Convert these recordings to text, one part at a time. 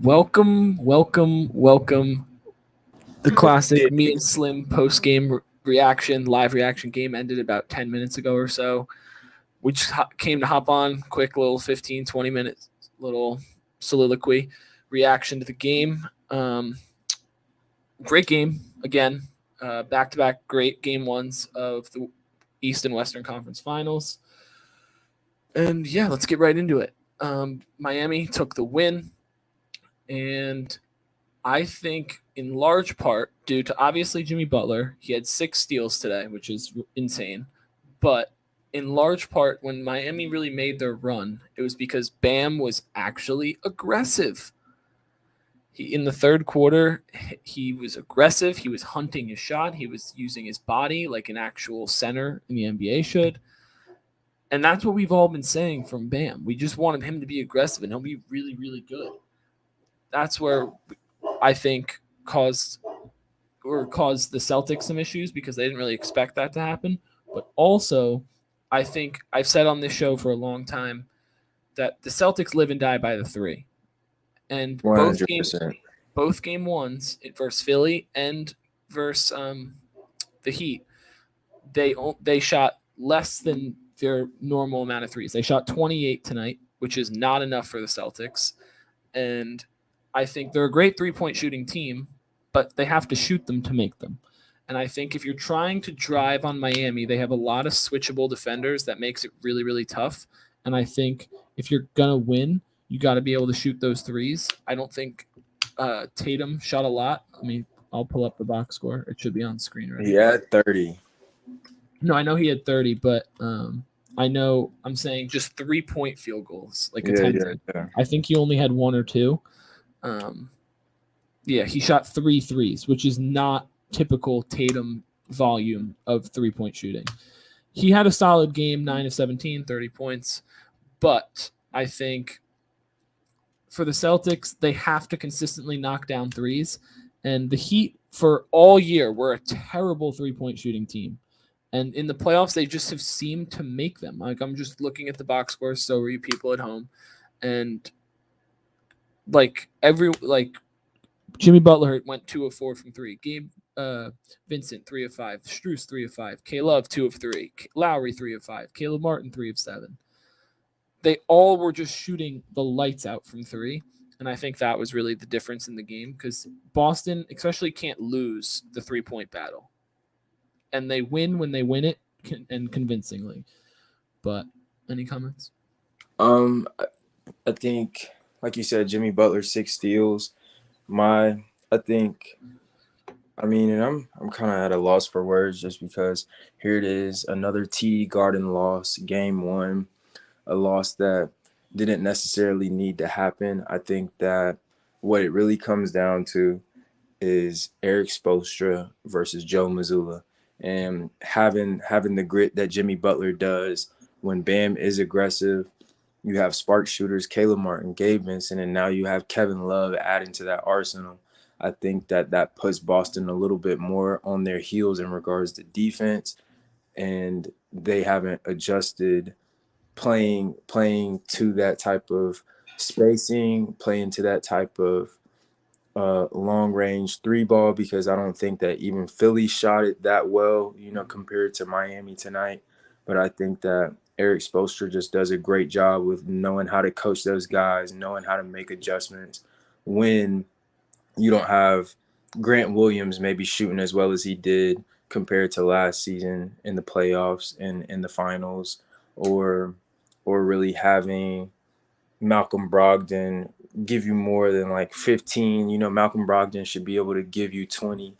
Welcome. The Yeah. classic me and Slim post game reaction, live reaction game ended about 10 minutes ago or so. We just came to hop on, quick little 15, 20 minutes, little soliloquy reaction to the game. Great game again. Back to back great game ones of the East and Western Conference Finals. And yeah, let's get right into it. Miami took the win, and I think in large part due to obviously Jimmy Butler. He had 6 steals today, which is insane. But in large part, when Miami really made their run, it was because Bam was actually aggressive. In the third quarter, he was aggressive. He was hunting his shot. He was using his body like an actual center in the NBA should. And that's what we've all been saying from Bam. We just wanted him to be aggressive and he'll be really, really good. That's where I think caused the Celtics some issues because they didn't really expect that to happen. But also, I think I've said on this show for a long time that the Celtics live and die by the three. And both game 100%. both game ones versus Philly and versus the Heat, they shot less than their normal amount of threes. They shot 28 tonight, which is not enough for the Celtics. And I think they're a great 3-point shooting team, but they have to shoot them to make them. And I think if you're trying to drive on Miami, they have a lot of switchable defenders that makes it really, really tough. And I think if you're going to win, you got to be able to shoot those threes. I don't think Tatum shot a lot. I'll pull up the box score. It should be on screen already. He had 30. No, I know he had 30, but I know I'm saying just 3-point field goals, like Yeah, attempted. yeah. I think he only had 1 or 2. Yeah, he shot 3 threes, which is not typical Tatum volume of 3-point shooting. He had a solid game, 9 of 17, 30 points. But I think for the Celtics, they have to consistently knock down threes. And the Heat, for all year, were a terrible 3-point shooting team. And in the playoffs, they just have seemed to make them. Like, I'm just looking at the box scores, so are you people at home. And Jimmy Butler went 2 of 4 from 3. Gabe Vincent 3 of 5. Strus 3 of 5. K-Love 2 of 3. Lowry 3 of 5. Caleb Martin 3 of 7. They all were just shooting the lights out from 3. And I think that was really the difference in the game because Boston especially can't lose the 3-point battle. And they win when they win it and convincingly. But any comments? I think, like you said, Jimmy Butler 6 steals. I think, and I'm kind of at a loss for words just because here it is, another TD Garden loss, game 1, a loss that didn't necessarily need to happen. I think that what it really comes down to is Eric Spoelstra versus Joe Mazzulla, and having the grit that Jimmy Butler does when Bam is aggressive. You have spark shooters, Caleb Martin, Gabe Vincent, and now you have Kevin Love adding to that arsenal. I think that puts Boston a little bit more on their heels in regards to defense, and they haven't adjusted playing to that type of spacing, playing to that type of long range 3 ball, because I don't think that even Philly shot it that well, compared to Miami tonight. But I think that Eric Spoelstra just does a great job with knowing how to coach those guys, knowing how to make adjustments when you don't have Grant Williams maybe shooting as well as he did compared to last season in the playoffs and in the finals, or really having Malcolm Brogdon give you more than like 15. Malcolm Brogdon should be able to give you 20.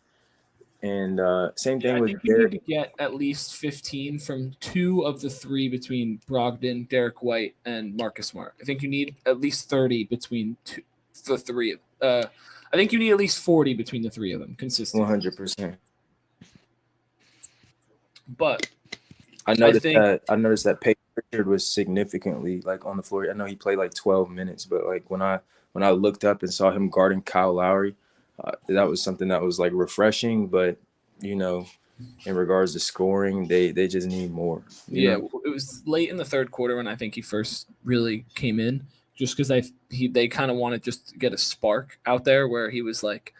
And same thing I with think you need Derek. to get at least 15 from 2 of the 3 between Brogdon, Derek White, and Marcus Smart. I think you need at least 30 between the 3 of I think you need at least 40 between the 3 of them consistently. 100%. But I I noticed think that Peyton Pritchard was significantly like on the floor. I know he played like 12 minutes, but like when I looked up and saw him guarding Kyle Lowry, that was something that was like refreshing. But in regards to scoring, they just need more. it was late in the third quarter when I think he first really came in just because they kind of wanted just to get a spark out there where he was like,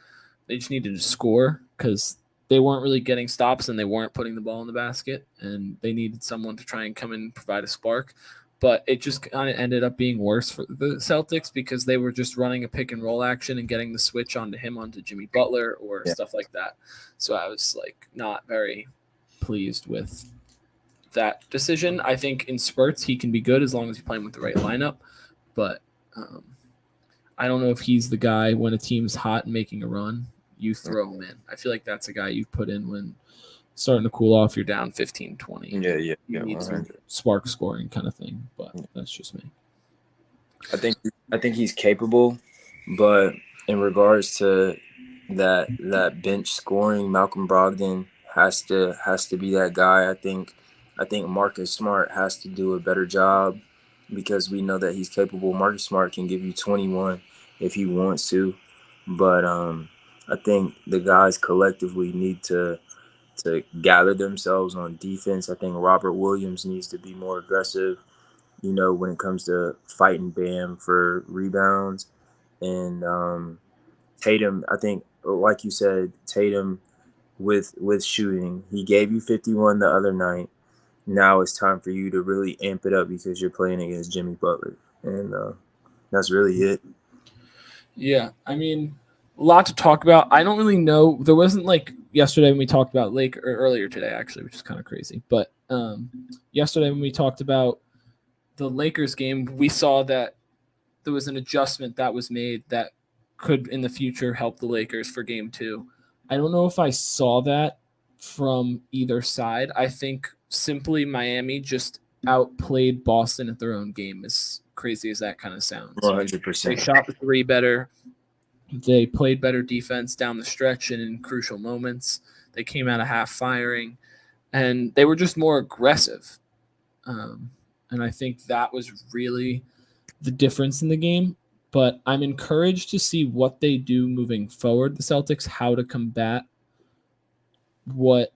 they just needed to score because they weren't really getting stops and they weren't putting the ball in the basket, and they needed someone to try and come in and provide a spark. But it just kind of ended up being worse for the Celtics because they were just running a pick and roll action and getting the switch onto Jimmy Butler or stuff like that. So I was like not very pleased with that decision. I think in spurts he can be good as long as he's playing with the right lineup, but I don't know if he's the guy when a team's hot and making a run, you throw him in. I feel like that's a guy you put in when starting to cool off, you're down 15, 20. Yeah. You need some spark scoring kind of thing, but that's just me. I think he's capable, but in regards to that bench scoring, Malcolm Brogdon has to be that guy. I think Marcus Smart has to do a better job because we know that he's capable. Marcus Smart can give you 21 if he wants to, but I think the guys collectively need to gather themselves on defense. I think Robert Williams needs to be more aggressive, when it comes to fighting Bam for rebounds. And Tatum, I think, like you said, Tatum with shooting, he gave you 51 the other night. Now it's time for you to really amp it up because you're playing against Jimmy Butler. And that's really it. Yeah, I mean, a lot to talk about. I don't really know. There wasn't like yesterday when we talked about or earlier today, actually, which is kind of crazy. But yesterday when we talked about the Lakers game, we saw that there was an adjustment that was made that could in the future help the Lakers for game 2. I don't know if I saw that from either side. I think simply Miami just outplayed Boston at their own game, as crazy as that kind of sounds. 100%. They shot the three better. They played better defense down the stretch and in crucial moments. They came out of half firing, and they were just more aggressive. And I think that was really the difference in the game. But I'm encouraged to see what they do moving forward, the Celtics, how to combat what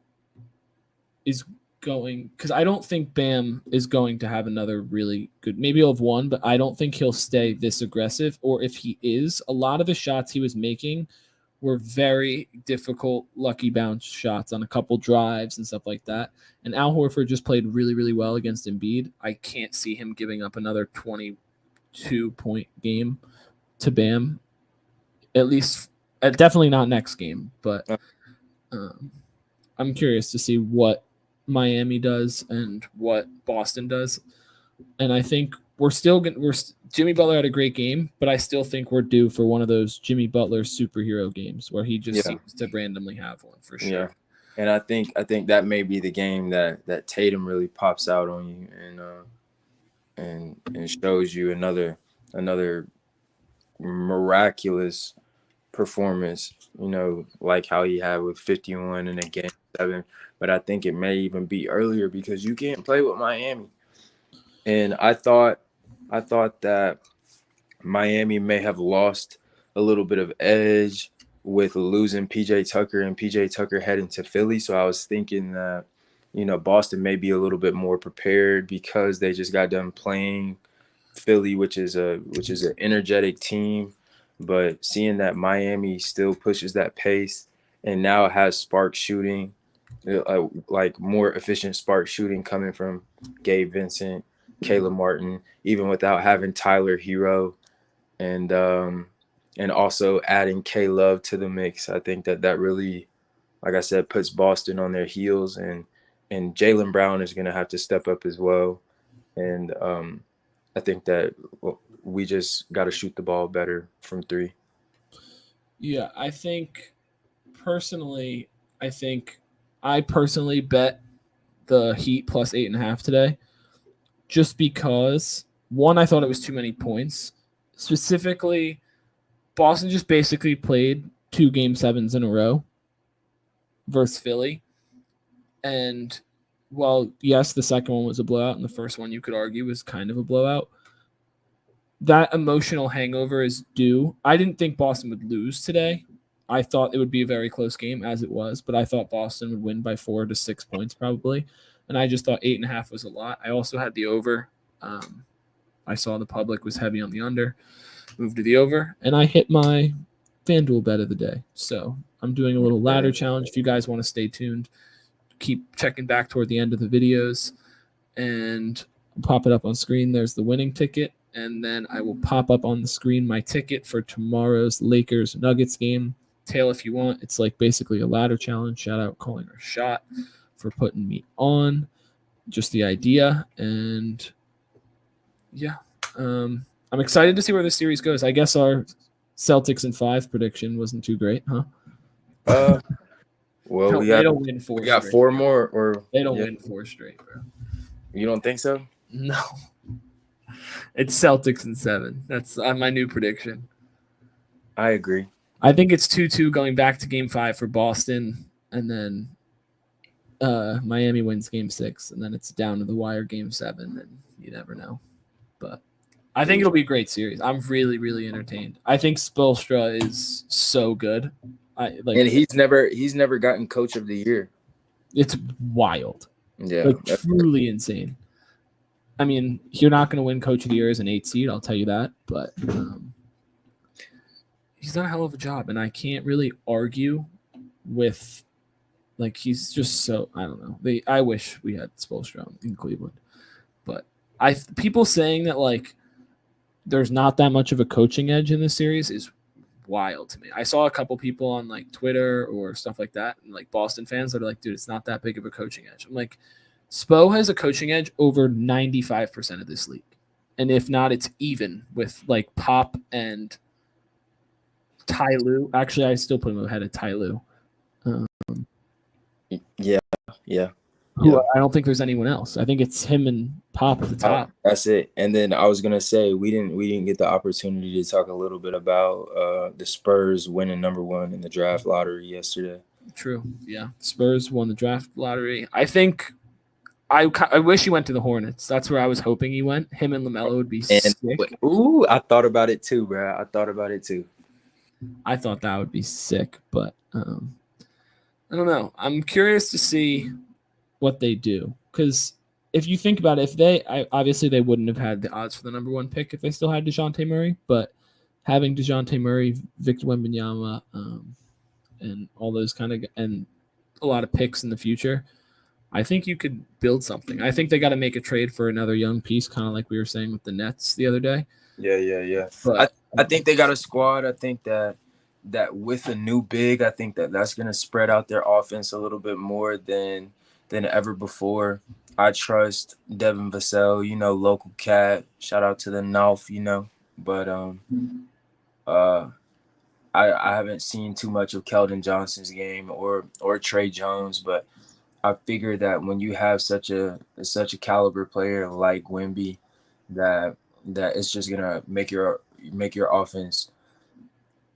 is going, because I don't think Bam is going to have another really good, maybe he'll have one, but I don't think he'll stay this aggressive. Or if he is, a lot of the shots he was making were very difficult, lucky bounce shots on a couple drives and stuff like that. And Al Horford just played really, really well against Embiid. I can't see him giving up another 22-point game to Bam, at least, definitely not next game. But I'm curious to see what Miami does and what Boston does. And I think Jimmy Butler had a great game, but I still think we're due for one of those Jimmy Butler superhero games where he just seems to randomly have one for sure. Yeah. And I think that may be the game that Tatum really pops out on you and shows you another miraculous performance, like how he had with 51 in a game 7. But I think it may even be earlier because you can't play with Miami. And I thought that Miami may have lost a little bit of edge with losing PJ Tucker and PJ Tucker heading to Philly. So I was thinking that, Boston may be a little bit more prepared because they just got done playing Philly, which is an energetic team. But seeing that Miami still pushes that pace and now has spark shooting, like more efficient spark shooting coming from Gabe Vincent, Caleb Martin, even without having Tyler Hero, and also adding K Love to the mix. I think that really, like I said, puts Boston on their heels, and Jaylen Brown is going to have to step up as well. And I think that we just got to shoot the ball better from 3. Yeah, I personally bet the Heat plus 8.5 today, just because one, I thought it was too many points. Specifically, Boston just basically played 2 game 7s in a row versus Philly. And while, yes, the second one was a blowout and the first one you could argue was kind of a blowout, that emotional hangover is due. I didn't think Boston would lose today. I thought it would be a very close game, as it was, but I thought Boston would win by 4 to 6 points probably. And I just thought 8.5 was a lot. I also had the over. I saw the public was heavy on the under, moved to the over, and I hit my FanDuel bet of the day. So I'm doing a little ladder challenge. If you guys want to stay tuned, keep checking back toward the end of the videos, and I'll pop it up on screen. There's the winning ticket, and then I will pop up on the screen my ticket for tomorrow's Lakers Nuggets game. Tail, if you want, it's like basically a ladder challenge. Shout out Calling Our Shot for putting me on. Just the idea, and yeah, I'm excited to see where this series goes. I guess our Celtics in 5 prediction wasn't too great, huh? Well, No, they don't win 4 we got straight. 4 more, or They don't win 4 straight, bro. You don't think so? No. It's Celtics in 7. That's my new prediction. I agree. I think it's 2-2 going back to Game 5 for Boston, and then Miami wins Game 6, and then it's down to the wire Game 7, and you never know. But I think it'll be a great series. I'm really, really entertained. I think Spoelstra is so good. And he's never gotten Coach of the Year. It's wild. Yeah, like truly insane. I mean, you're not going to win Coach of the Year as an 8 seed, I'll tell you that. But he's done a hell of a job, and I can't really argue with. Like, he's just so, I don't know. I wish we had Spoelstra in Cleveland. But people saying that, like, there's not that much of a coaching edge in this series is wild to me. I saw a couple people on, like, Twitter or stuff like that, and, like, Boston fans that are like, dude, it's not that big of a coaching edge. I'm like, Spo has a coaching edge over 95% of this league. And if not, it's even with, like, Pop and Ty Lue. Actually, I still put him ahead of Ty Lue. Yeah. I don't think there's anyone else. I think it's him and Pop at the top. That's it. And then I was gonna say we didn't get the opportunity to talk a little bit about the Spurs winning number 1 in the draft lottery yesterday. True. Yeah, Spurs won the draft lottery. I think I wish he went to the Hornets. That's where I was hoping he went. Him and LaMelo would be sick. Ooh, I thought about it too, bro. I thought that would be sick, but I don't know. I'm curious to see what they do, because if you think about it, obviously they wouldn't have had the odds for the number 1 pick if they still had DeJounte Murray, but having DeJounte Murray, Victor Wembanyama, and all those and a lot of picks in the future, I think you could build something. I think they got to make a trade for another young piece, kind of like we were saying with the Nets the other day. Yeah. But I think they got a squad. I think that with a new big, I think that's going to spread out their offense a little bit more than ever before. I trust Devin Vassell, local cat. Shout out to the North, But I haven't seen too much of Keldon Johnson's game or Trey Jones, but I figure that when you have such a caliber player like Wemby, that it's just gonna make your offense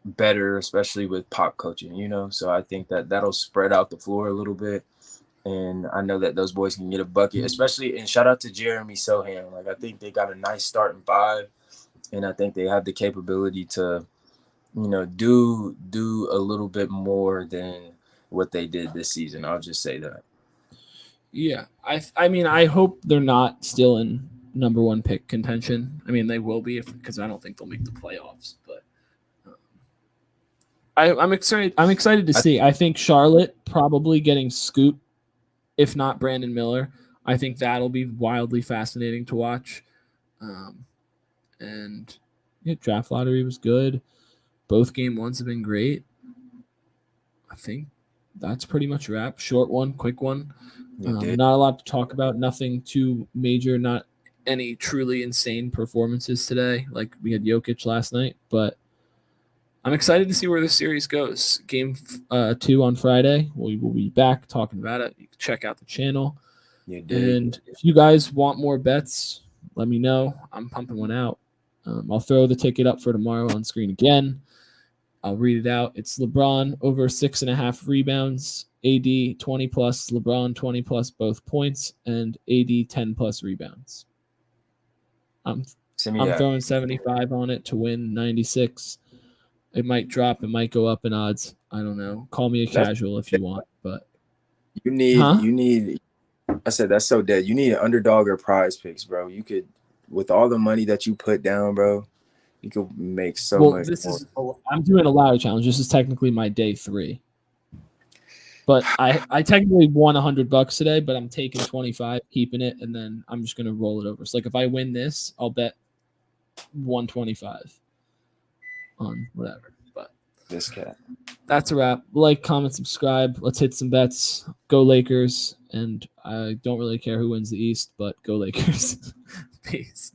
better, especially with Pop coaching, So I think that'll spread out the floor a little bit. And I know that those boys can get a bucket, especially, and shout out to Jeremy Sohan. Like, I think they got a nice starting 5, and I think they have the capability to, do a little bit more than what they did this season. I'll just say that. Yeah. I mean, I hope they're not still in number 1 pick contention. I mean, they will be because I don't think they'll make the playoffs, but I'm excited to see. I think Charlotte probably getting Scoot, if not Brandon Miller. I think that'll be wildly fascinating to watch. And yeah, draft lottery was good. Both game 1s have been great. I think that's pretty much a wrap. Short one, quick one. Not a lot to talk about. Nothing too major. Not any truly insane performances today. Like we had Jokic last night, but I'm excited to see where this series goes. Game 2 on Friday. We will be back talking about it. You can check out the channel. And if you guys want more bets, let me know. I'm pumping one out. I'll throw the ticket up for tomorrow on screen again. I'll read it out. It's LeBron over 6.5 rebounds, AD 20 plus, LeBron 20 plus both points, and AD 10 plus rebounds. I'm throwing 75 on it to win 96. It might drop. It might go up in odds. I don't know. Call me a casual if you want, but you need. I said that's so dead. You need an underdog or prize picks, bro. You could with all the money that you put down, bro, you could make so Well, much this more. is I'm doing a ladder challenge. This is technically my day 3. But I technically won $100 today, but I'm taking 25, keeping it, and then I'm just gonna roll it over. So like if I win this, I'll bet 125 on whatever. But This cat. that's a wrap. Like, comment, subscribe. Let's hit some bets. Go Lakers. And I don't really care who wins the East, but go Lakers. Peace.